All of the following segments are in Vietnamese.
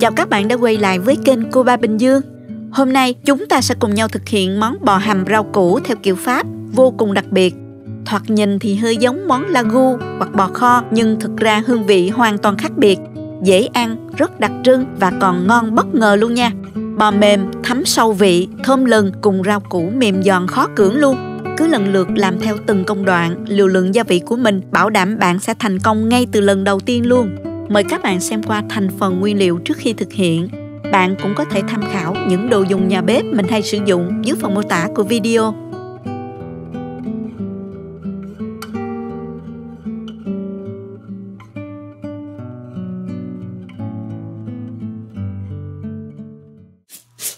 Chào các bạn đã quay lại với kênh Cô Ba Bình Dương. Hôm nay chúng ta sẽ cùng nhau thực hiện món bò hầm rau củ theo kiểu Pháp vô cùng đặc biệt. Thoạt nhìn thì hơi giống món ragu hoặc bò kho, nhưng thực ra hương vị hoàn toàn khác biệt. Dễ ăn, rất đặc trưng và còn ngon bất ngờ luôn nha. Bò mềm, thấm sâu vị, thơm lừng cùng rau củ mềm giòn khó cưỡng luôn. Cứ lần lượt làm theo từng công đoạn, liều lượng gia vị của mình, bảo đảm bạn sẽ thành công ngay từ lần đầu tiên luôn. Mời các bạn xem qua thành phần nguyên liệu trước khi thực hiện. Bạn cũng có thể tham khảo những đồ dùng nhà bếp mình hay sử dụng dưới phần mô tả của video.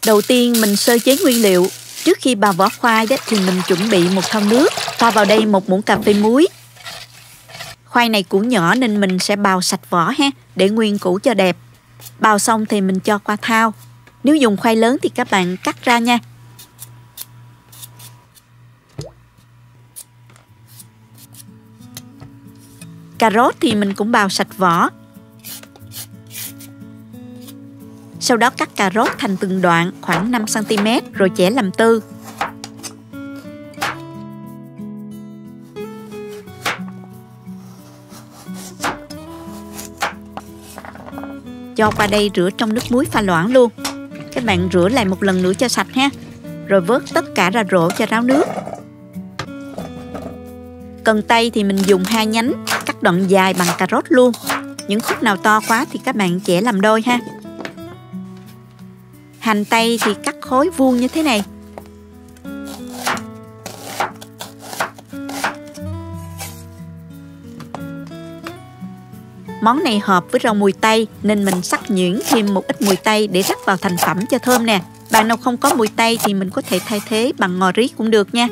Đầu tiên mình sơ chế nguyên liệu. Trước khi bào vỏ khoai thì mình chuẩn bị một thau nước, pha vào đây 1 muỗng cà phê muối. Khoai này củ nhỏ nên mình sẽ bào sạch vỏ để nguyên củ cho đẹp. Bào xong thì mình cho qua thau. Nếu dùng khoai lớn thì các bạn cắt ra nha. Cà rốt thì mình cũng bào sạch vỏ. Sau đó cắt cà rốt thành từng đoạn khoảng 5 cm rồi chẻ làm tư. Cho qua đây rửa trong nước muối pha loãng luôn. Các bạn rửa lại một lần nữa cho sạch rồi vớt tất cả ra rổ cho ráo nước. Cần tây thì mình dùng 2 nhánh, cắt đoạn dài bằng cà rốt luôn. Những khúc nào to quá thì các bạn chẻ làm đôi Hành tây thì cắt khối vuông như thế này. Món này hợp với rau mùi tây nên mình sắc nhuyễn thêm một ít mùi tây để rắc vào thành phẩm cho thơm nè. Bạn nào không có mùi tây thì mình có thể thay thế bằng ngò rí cũng được nha.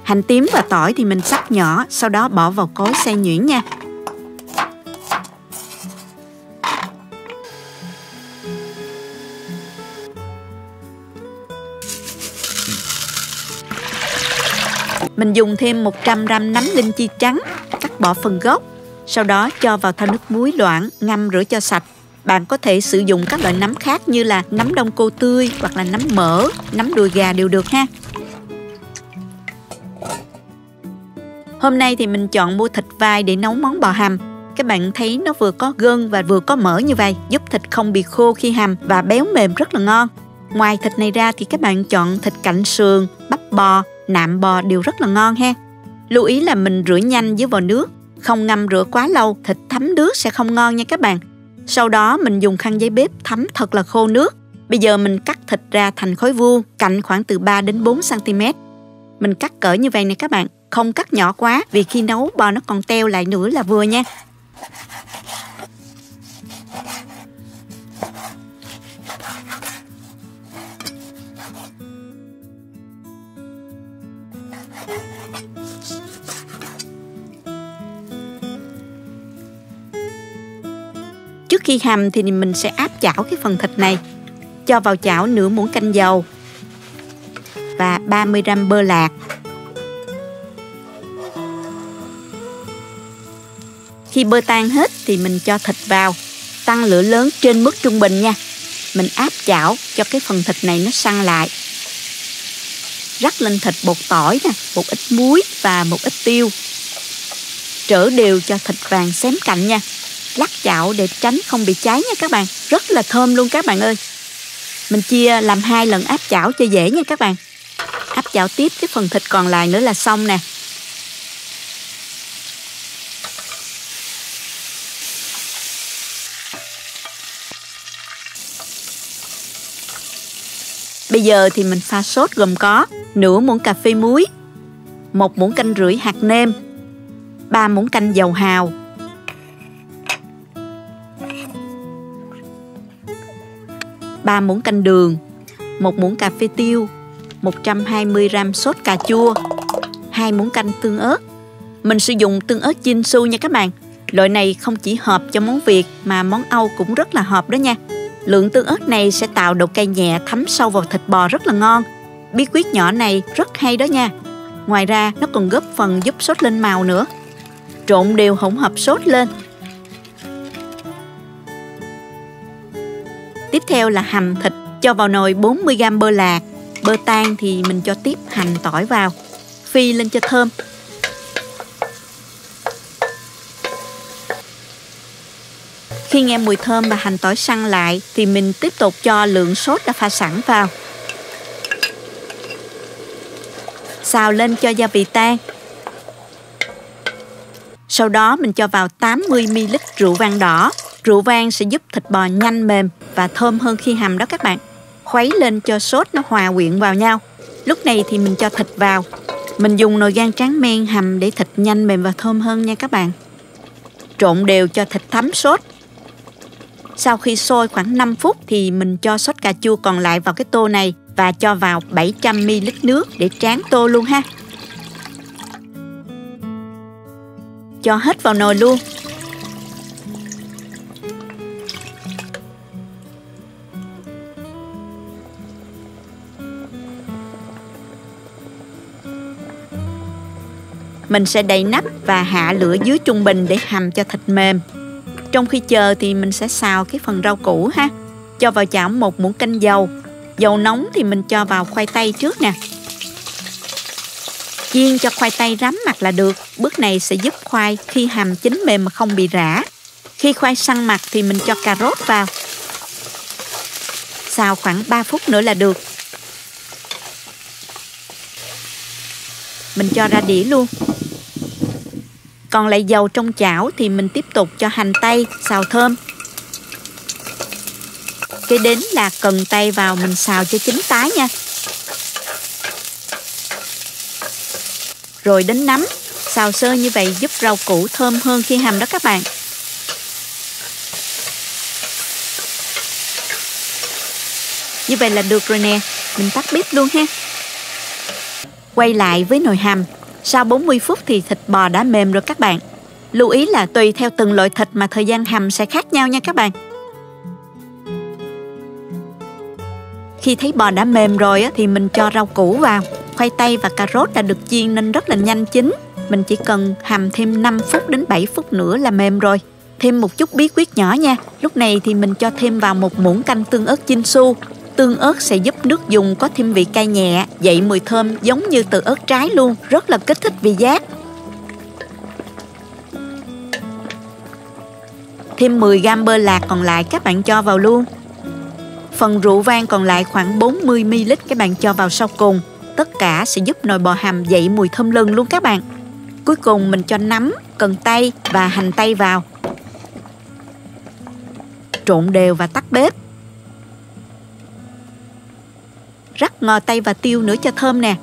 Hành tím và tỏi thì mình sắc nhỏ, sau đó bỏ vào cối xay nhuyễn nha. Mình dùng thêm 100 g nấm linh chi trắng, cắt bỏ phần gốc. Sau đó cho vào thau nước muối loãng, ngâm rửa cho sạch. Bạn có thể sử dụng các loại nấm khác như là nấm đông cô tươi hoặc là nấm mỡ, nấm đùi gà đều được Hôm nay thì mình chọn mua thịt vai để nấu món bò hầm. Các bạn thấy nó vừa có gân và vừa có mỡ như vậy, giúp thịt không bị khô khi hầm và béo mềm rất là ngon. Ngoài thịt này ra thì các bạn chọn thịt cạnh sườn, bắp bò, nạm bò đều rất là ngon Lưu ý là mình rửa nhanh với vòi nước, không ngâm rửa quá lâu, thịt thấm nước sẽ không ngon nha các bạn. Sau đó mình dùng khăn giấy bếp thấm thật là khô nước. Bây giờ mình cắt thịt ra thành khối vuông, cạnh khoảng từ 3 đến 4 cm. Mình cắt cỡ như vậy nè các bạn, không cắt nhỏ quá vì khi nấu bò nó còn teo lại nữa là vừa nha. Trước khi hầm thì mình sẽ áp chảo cái phần thịt này. Cho vào chảo nửa muỗng canh dầu và 30 g bơ lạc. Khi bơ tan hết thì mình cho thịt vào, tăng lửa lớn trên mức trung bình nha. Mình áp chảo cho cái phần thịt này nó săn lại. Rắc lên thịt bột tỏi một ít muối và một ít tiêu. Trỡ đều cho thịt vàng xém cạnh nha. Lắc chảo để tránh không bị cháy nha các bạn. Rất là thơm luôn các bạn ơi. Mình chia làm 2 lần áp chảo cho dễ nha các bạn. Áp chảo tiếp cái phần thịt còn lại nữa là xong nè. Bây giờ thì mình pha sốt gồm có nửa muỗng cà phê muối, 1 muỗng canh rưỡi hạt nêm, 3 muỗng canh dầu hào, 3 muỗng canh đường, 1 muỗng cà phê tiêu, 120 g sốt cà chua, 2 muỗng canh tương ớt. Mình sử dụng tương ớt Chinsu nha các bạn. Loại này không chỉ hợp cho món Việt mà món Âu cũng rất là hợp đó nha. Lượng tương ớt này sẽ tạo độ cay nhẹ thấm sâu vào thịt bò rất là ngon. Bí quyết nhỏ này rất hay đó nha. Ngoài ra nó còn góp phần giúp sốt lên màu nữa. Trộn đều hỗn hợp sốt lên. Tiếp theo là hầm thịt, cho vào nồi 40g bơ lạc. Bơ tan thì mình cho tiếp hành tỏi vào, phi lên cho thơm. Khi nghe mùi thơm và hành tỏi săn lại thì mình tiếp tục cho lượng sốt đã pha sẵn vào. Xào lên cho gia vị tan. Sau đó mình cho vào 80ml rượu vang đỏ. Rượu vang sẽ giúp thịt bò nhanh mềm và thơm hơn khi hầm đó các bạn. Khuấy lên cho sốt nó hòa quyện vào nhau. Lúc này thì mình cho thịt vào. Mình dùng nồi gang tráng men hầm để thịt nhanh mềm và thơm hơn nha các bạn. Trộn đều cho thịt thấm sốt. Sau khi sôi khoảng 5 phút thì mình cho sốt cà chua còn lại vào cái tô này và cho vào 700ml nước để tráng tô luôn ha. Cho hết vào nồi luôn. Mình sẽ đậy nắp và hạ lửa dưới trung bình để hầm cho thịt mềm. Trong khi chờ thì mình sẽ xào cái phần rau củ ha. Cho vào chảo 1 muỗng canh dầu. Dầu nóng thì mình cho vào khoai tây trước nè. Chiên cho khoai tây rám mặt là được. Bước này sẽ giúp khoai khi hầm chín mềm mà không bị rã. Khi khoai săn mặt thì mình cho cà rốt vào. Xào khoảng 3 phút nữa là được. Mình cho ra đĩa luôn. Còn lại dầu trong chảo thì mình tiếp tục cho hành tây xào thơm. Kế đến là cần tây vào mình xào cho chín tái nha. Rồi đến nấm, xào sơ như vậy giúp rau củ thơm hơn khi hầm đó các bạn. Như vậy là được rồi nè, mình tắt bếp luôn ha. Quay lại với nồi hầm. Sau 40 phút thì thịt bò đã mềm rồi các bạn. Lưu ý là tùy theo từng loại thịt mà thời gian hầm sẽ khác nhau nha các bạn. Khi thấy bò đã mềm rồi thì mình cho rau củ vào. Khoai tây và cà rốt đã được chiên nên rất là nhanh chín. Mình chỉ cần hầm thêm 5 phút đến 7 phút nữa là mềm rồi. Thêm một chút bí quyết nhỏ nha. Lúc này thì mình cho thêm vào 1 muỗng canh tương ớt Chinsu. Tương ớt sẽ giúp nước dùng có thêm vị cay nhẹ, dậy mùi thơm giống như từ ớt trái luôn, rất là kích thích vị giác. Thêm 10g bơ lạc còn lại các bạn cho vào luôn. Phần rượu vang còn lại khoảng 40ml các bạn cho vào sau cùng. Tất cả sẽ giúp nồi bò hầm dậy mùi thơm lừng luôn các bạn. Cuối cùng mình cho nấm, cần tây và hành tây vào. Trộn đều và tắt bếp. Rắc ngò tây và tiêu nữa cho thơm nè.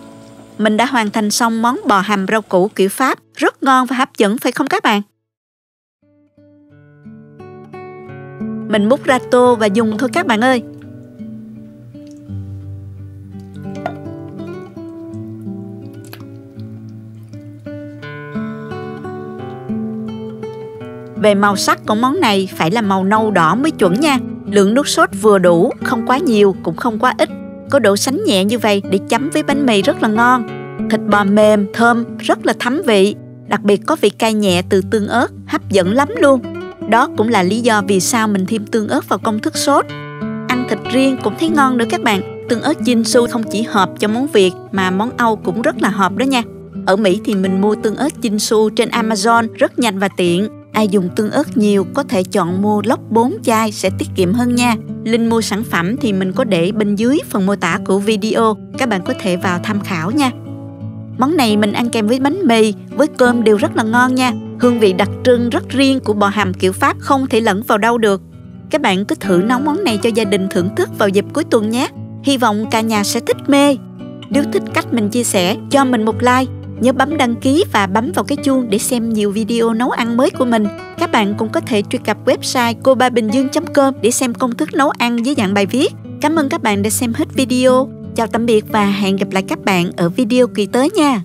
Mình đã hoàn thành xong món bò hầm rau củ kiểu Pháp. Rất ngon và hấp dẫn phải không các bạn? Mình múc ra tô và dùng thôi các bạn ơi. Về màu sắc của món này phải là màu nâu đỏ mới chuẩn nha. Lượng nước sốt vừa đủ, không quá nhiều cũng không quá ít. Có độ sánh nhẹ như vậy để chấm với bánh mì rất là ngon. Thịt bò mềm, thơm, rất là thấm vị. Đặc biệt có vị cay nhẹ từ tương ớt, hấp dẫn lắm luôn. Đó cũng là lý do vì sao mình thêm tương ớt vào công thức sốt. Ăn thịt riêng cũng thấy ngon nữa các bạn. Tương ớt Chinsu không chỉ hợp cho món Việt mà món Âu cũng rất là hợp đó nha. Ở Mỹ thì mình mua tương ớt Chinsu trên Amazon rất nhanh và tiện. Ai dùng tương ớt nhiều có thể chọn mua lốc 4 chai sẽ tiết kiệm hơn nha. Link mua sản phẩm thì mình có để bên dưới phần mô tả của video. Các bạn có thể vào tham khảo nha. Món này mình ăn kèm với bánh mì, với cơm đều rất là ngon nha. Hương vị đặc trưng rất riêng của bò hầm kiểu Pháp không thể lẫn vào đâu được. Các bạn cứ thử nấu món này cho gia đình thưởng thức vào dịp cuối tuần nhé. Hy vọng cả nhà sẽ thích mê. Nếu thích cách mình chia sẻ, cho mình một like. Nhớ bấm đăng ký và bấm vào cái chuông để xem nhiều video nấu ăn mới của mình. Các bạn cũng có thể truy cập website cobaBinhdương.com để xem công thức nấu ăn dưới dạng bài viết. Cảm ơn các bạn đã xem hết video. Chào tạm biệt và hẹn gặp lại các bạn ở video kỳ tới nha.